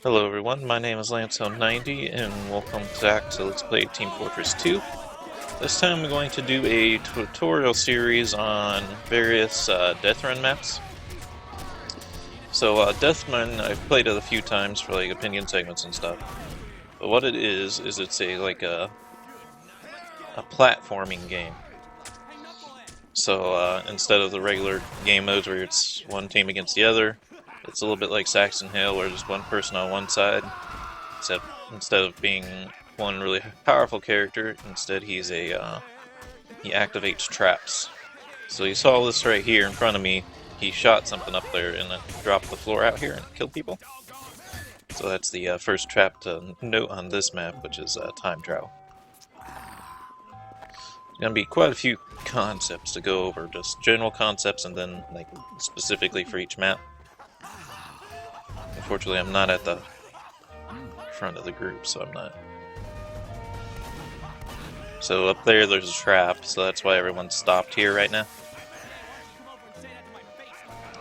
Hello everyone, my name is Lance90 and welcome back to Let's Play Team Fortress 2. This time I'm going to do a tutorial series on various Deathrun maps. So Deathrun, I've played it a few times for like opinion segments and stuff. But what it is it's a platforming game. So instead of the regular game modes where it's one team against the other, it's a little bit like Saxon Hill where there's one person on one side. Except instead of being one really powerful character, instead he activates traps. So you saw this right here in front of me. He shot something up there and it dropped the floor out here and killed people. So that's the first trap to note on this map, which is time travel. There's gonna be quite a few concepts to go over, just general concepts and then like specifically for each map. Unfortunately, I'm not at the front of the group, so I'm not. So up there's a trap, so that's why everyone's stopped here right now.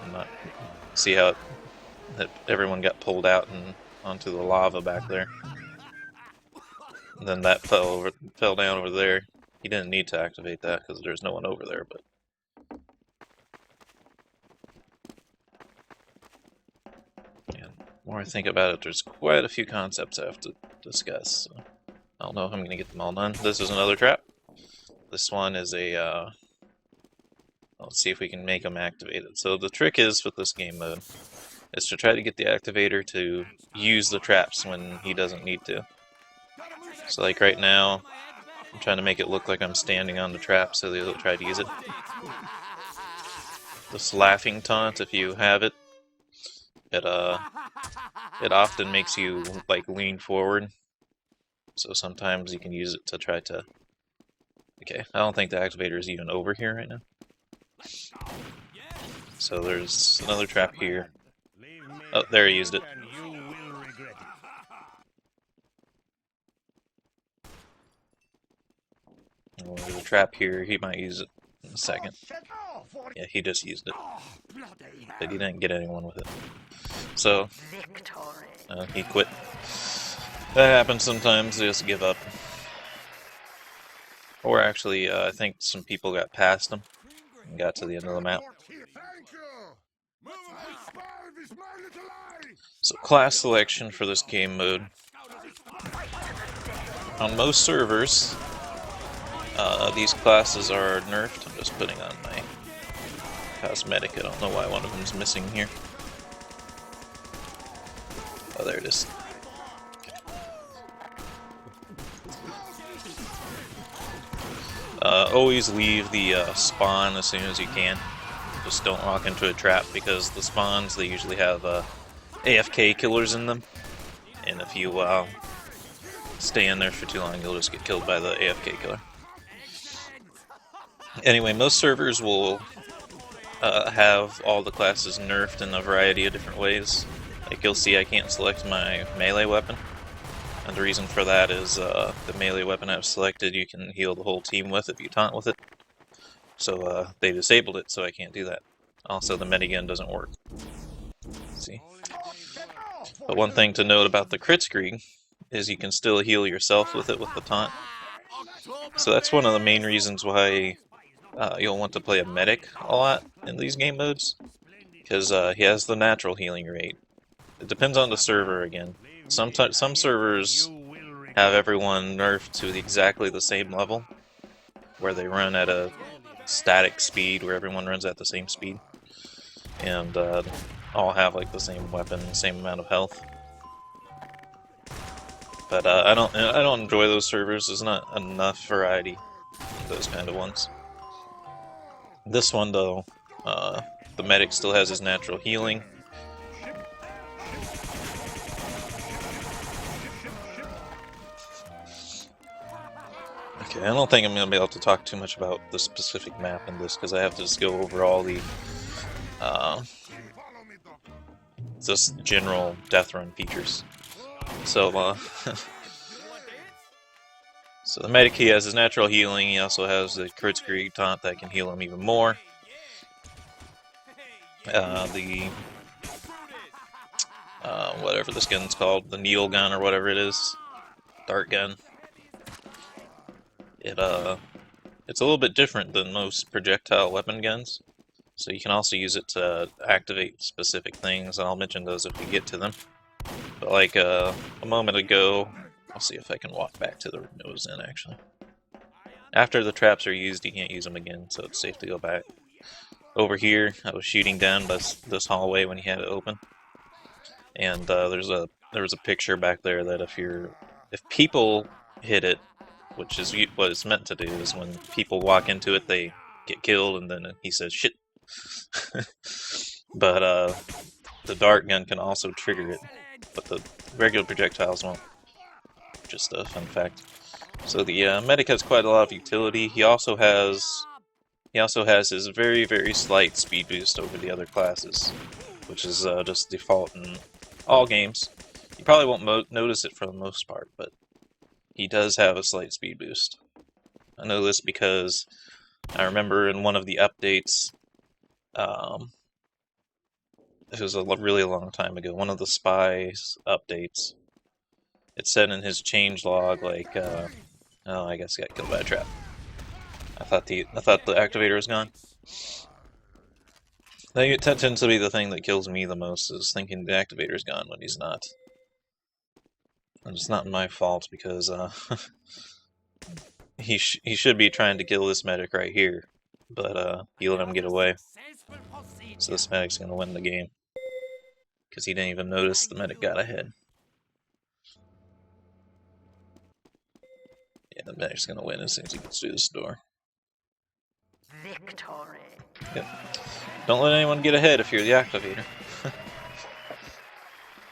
I'm not see how everyone got pulled out and onto the lava back there. And then that fell down over there. He didn't need to activate that because there's no one over there, but the more I think about it, there's quite a few concepts I have to discuss. So I don't know if I'm going to get them all done. This is another trap. This one is a, let's see if we can make them activated. So the trick is with this game mode is to try to get the activator to use the traps when he doesn't need to. So like right now, I'm trying to make it look like I'm standing on the trap so they'll try to use it. This laughing taunt, if you have it, it often makes you like lean forward. So sometimes you can use it to try to... Okay, I don't think the activator is even over here right now. So there's another trap here. Oh, there he used it. Oh, there's a trap here, he might use it in a second. Yeah, he just used it. But he didn't get anyone with it. So, he quit. That happens sometimes, they just give up. Or actually, I think some people got past him and got to the end of the map. So class selection for this game mode. On most servers, these classes are nerfed. I'm just putting on my cosmetic. I don't know why one of them's missing here. Oh, there it is. Always leave the spawn as soon as you can. Just don't walk into a trap because the spawns, they usually have AFK killers in them. And if you stay in there for too long, you'll just get killed by the AFK killer. Anyway, most servers will have all the classes nerfed in a variety of different ways. Like you'll see I can't select my melee weapon. And the reason for that is the melee weapon I've selected you can heal the whole team with if you taunt with it. So they disabled it, so I can't do that. Also, the minigun doesn't work. Let's see. But one thing to note about the Kritzkrieg is you can still heal yourself with it with the taunt. So that's one of the main reasons why you'll want to play a medic a lot in these game modes. Because he has the natural healing rate. It depends on the server again. Some servers have everyone nerfed to exactly the same level, where they run at a static speed, where everyone runs at the same speed, and all have like the same weapon, same amount of health. But I don't enjoy those servers. There's not enough variety in those kind of ones. This one though, the medic still has his natural healing. Okay, I don't think I'm going to be able to talk too much about the specific map in this, because I have to just go over all the, just general Deathrun features. So, so the medic, he has his natural healing, he also has the Kritzkrieg taunt that can heal him even more. whatever this gun's called, the needle gun or whatever it is, dart gun. It's a little bit different than most projectile weapon guns, so you can also use it to activate specific things, and I'll mention those if we get to them. But like a moment ago, I'll see if I can walk back to the nose in actually. After the traps are used, you can't use them again, so it's safe to go back. Over here, I was shooting down this hallway when he had it open, and there was a picture back there that if people hit it, which is what it's meant to do, is when people walk into it, they get killed, and then he says shit. But the dart gun can also trigger it, but the regular projectiles won't. Just a fun fact. So the medic has quite a lot of utility. He also has his very, very slight speed boost over the other classes, which is just default in all games. You probably won't notice it for the most part, but he does have a slight speed boost. I know this because I remember in one of the updates, it was a really long time ago, one of the Spy's updates, it said in his change log, like, oh, I guess he got killed by a trap. I thought the activator was gone. That tends to be the thing that kills me the most, is thinking the activator's gone when he's not. And it's not my fault, because he should be trying to kill this medic right here, but he let him get away. So this medic's gonna win the game, because he didn't even notice the medic got ahead. Yeah, the medic's gonna win as soon as he gets through this door. Victory. Yep. Don't let anyone get ahead if you're the activator.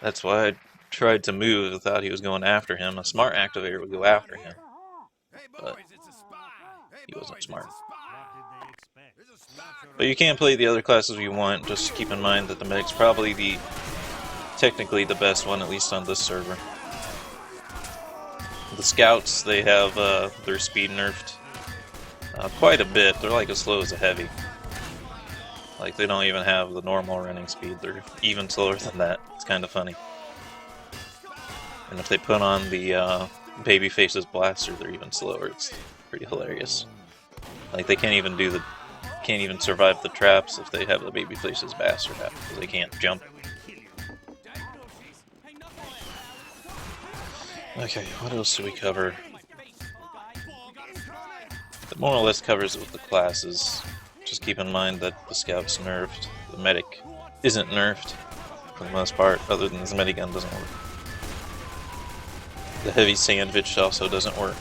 That's why I tried to move and thought he was going after him. A smart activator would go after him, but he wasn't smart. But you can play the other classes you want. Just keep in mind that the medic's probably technically the best one, at least on this server. The scouts, they have their speed nerfed quite a bit. They're like as slow as a heavy. Like, they don't even have the normal running speed. They're even slower than that. It's kind of funny. And if they put on the Babyface's blaster, they're even slower. It's pretty hilarious. Like, they can't even survive the traps if they have the Babyface's blaster out, because they can't jump. Okay, what else do we cover? It more or less covers it with the classes. Just keep in mind that the scout's nerfed. The medic isn't nerfed for the most part, other than his medigun doesn't work. The heavy sandwich also doesn't work.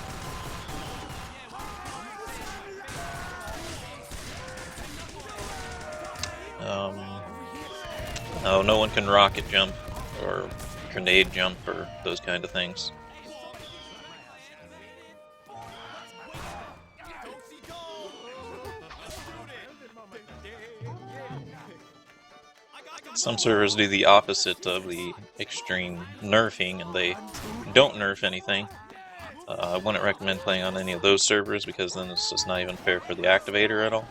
No one can rocket jump or grenade jump or those kind of things. Some servers do the opposite of the extreme nerfing, and they don't nerf anything. I wouldn't recommend playing on any of those servers, because then it's just not even fair for the activator at all.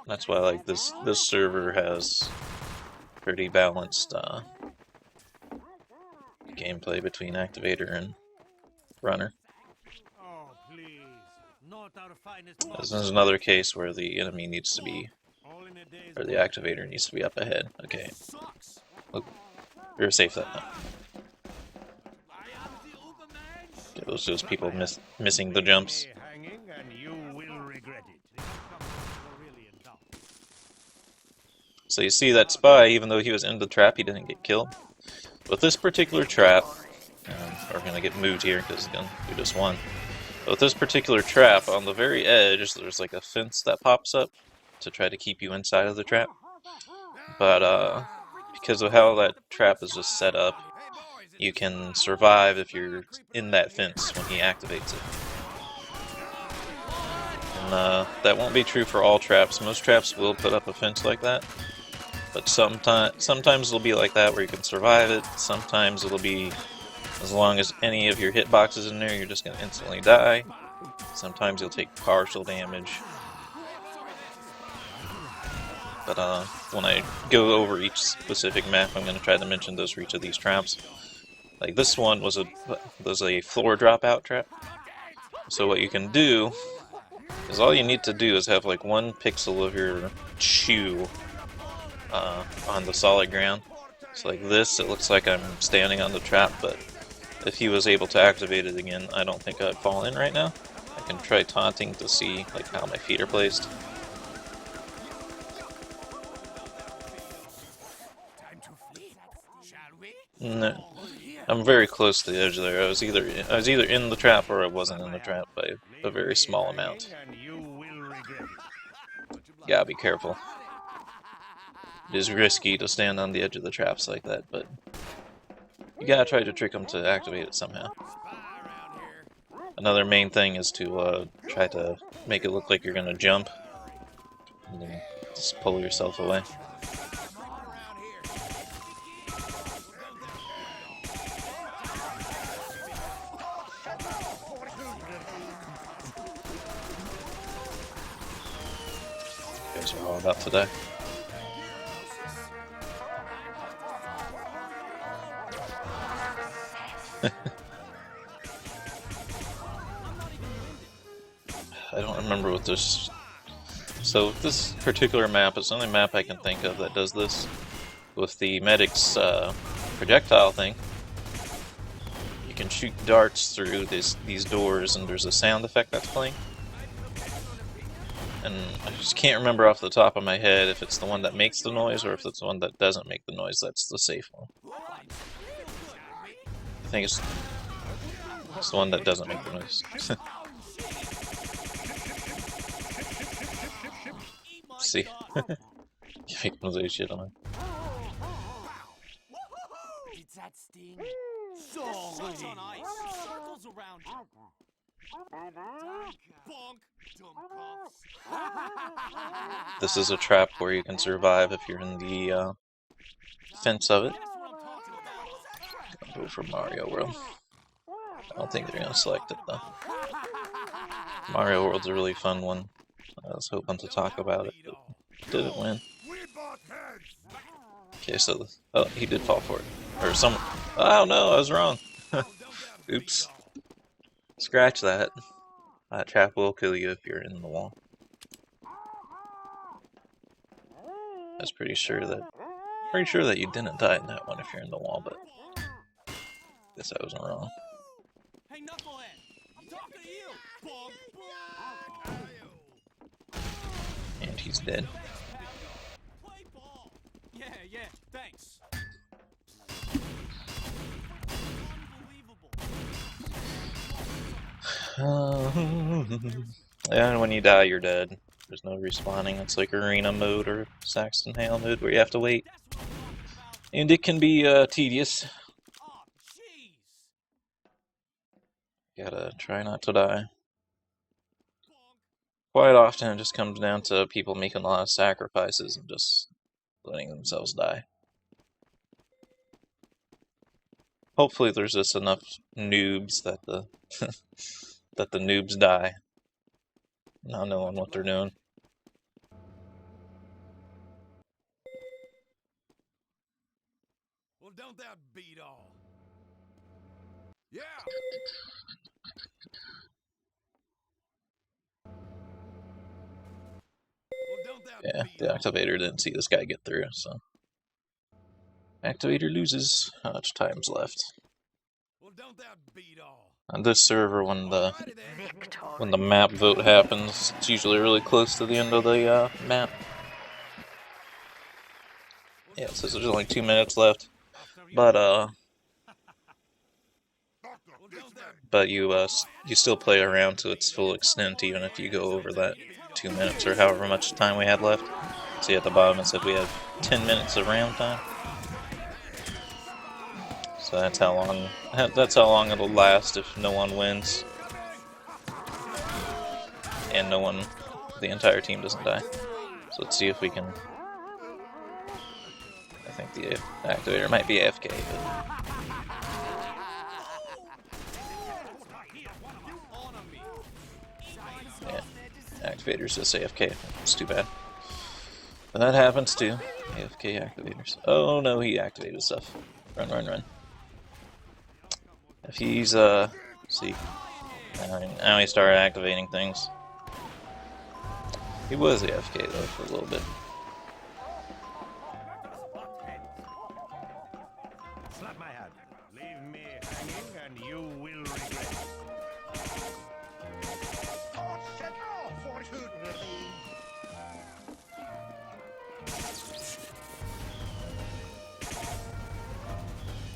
That's why, like, this server has pretty balanced gameplay between activator and runner. This is another case where the enemy needs to be, or the activator needs to be up ahead. Okay, look, you're safe that time. Okay, those people missing the jumps. So you see that spy, even though he was in the trap, he didn't get killed. With this particular trap, we're gonna get moved here because we just won. But with this particular trap, on the very edge, there's like a fence that pops up to try to keep you inside of the trap. But because of how that trap is just set up, you can survive if you're in that fence when he activates it. And that won't be true for all traps. Most traps will put up a fence like that. But sometimes it'll be like that where you can survive it. Sometimes it'll be, as long as any of your hitboxes in there, you're just going to instantly die. Sometimes you'll take partial damage. But when I go over each specific map, I'm going to try to mention those for each of these traps. Like this one was a floor dropout trap. So what you can do is all you need to do is have like 1 pixel of your shoe on the solid ground. So like this, it looks like I'm standing on the trap, but if he was able to activate it again, I don't think I'd fall in right now. I can try taunting to see like how my feet are placed. No, I'm very close to the edge there. I was either in the trap or I wasn't in the trap by a very small amount. Gotta be careful. It is risky to stand on the edge of the traps like that, but you gotta try to trick them to activate it somehow. Another main thing is to try to make it look like you're gonna jump, and then just pull yourself away. You guys are all about to die. I don't remember what this... So this particular map is the only map I can think of that does this. With the medic's projectile thing, you can shoot darts through these doors and there's a sound effect that's playing. And I just can't remember off the top of my head if it's the one that makes the noise or if it's the one that doesn't make the noise. That's the safe one. I think it's the one that doesn't make the noise. See. Make one of those shit on it. This is a trap where you can survive if you're in the fence of it. I'll go for Mario World. I don't think they're gonna select it though. Mario World's a really fun one. I was hoping to talk about it, but didn't win. Okay, so oh, he did fall for it, or someone. Oh no, I was wrong. Oops. Scratch that. That trap will kill you if you're in the wall. I was pretty sure that you didn't die in that one if you're in the wall, but guess I wasn't wrong. Hey, knucklehead! I'm talking to you! And he's dead. Play ball! Yeah, thanks. Unbelievable. And when you die, you're dead. There's no respawning. It's like arena mode or Saxton Hale mode where you have to wait. And it can be tedious. Oh, jeez. Gotta try not to die. Quite often it just comes down to people making a lot of sacrifices and just letting themselves die. Hopefully there's just enough noobs that the that the noobs die. Not knowing what they're doing. Well, don't that beat all? Yeah. Yeah, the activator didn't see this guy get through, so activator loses. How much time's left? Well, don't that beat all? On this server, when the map vote happens, it's usually really close to the end of the map. Yeah, it says there's only 2 minutes left, but you still play around to its full extent, even if you go over that 2 minutes or however much time we had left. See at the bottom it said we have 10 minutes of round time. So that's how long it'll last if no one wins. And the entire team doesn't die. So let's see if we can... I think the activator might be AFK, but... Yeah, activator's just AFK. It's too bad. That happens too. AFK activators. Oh no, he activated stuff. Run, run, run. If he's, see. Now he started activating things. He was AFK though for a little bit. Slap my hand. Leave me hanging and you will regret.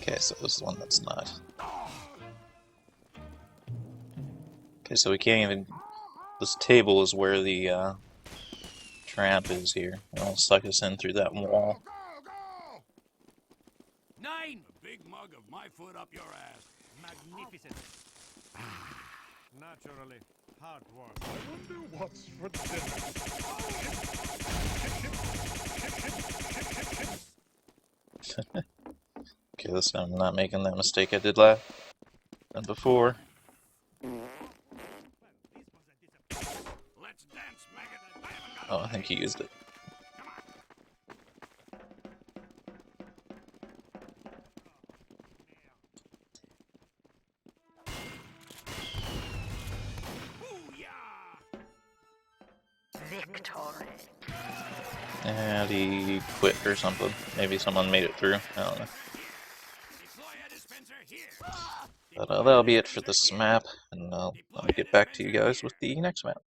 Okay, so this is one that's not. Okay, so we can't even. This table is where the trap is here. It'll suck us in through that wall. 9! A big mug of my foot up your ass. Magnificent. Naturally, hard work. I wonder what's for dinner. Okay, this time I'm not making that mistake I did last and before. Let's dance, maggot. Oh, I think he used it. Victory. And he quit or something. Maybe someone made it through. I don't know. But that'll be it for this map, and I'll get back to you guys with the next map.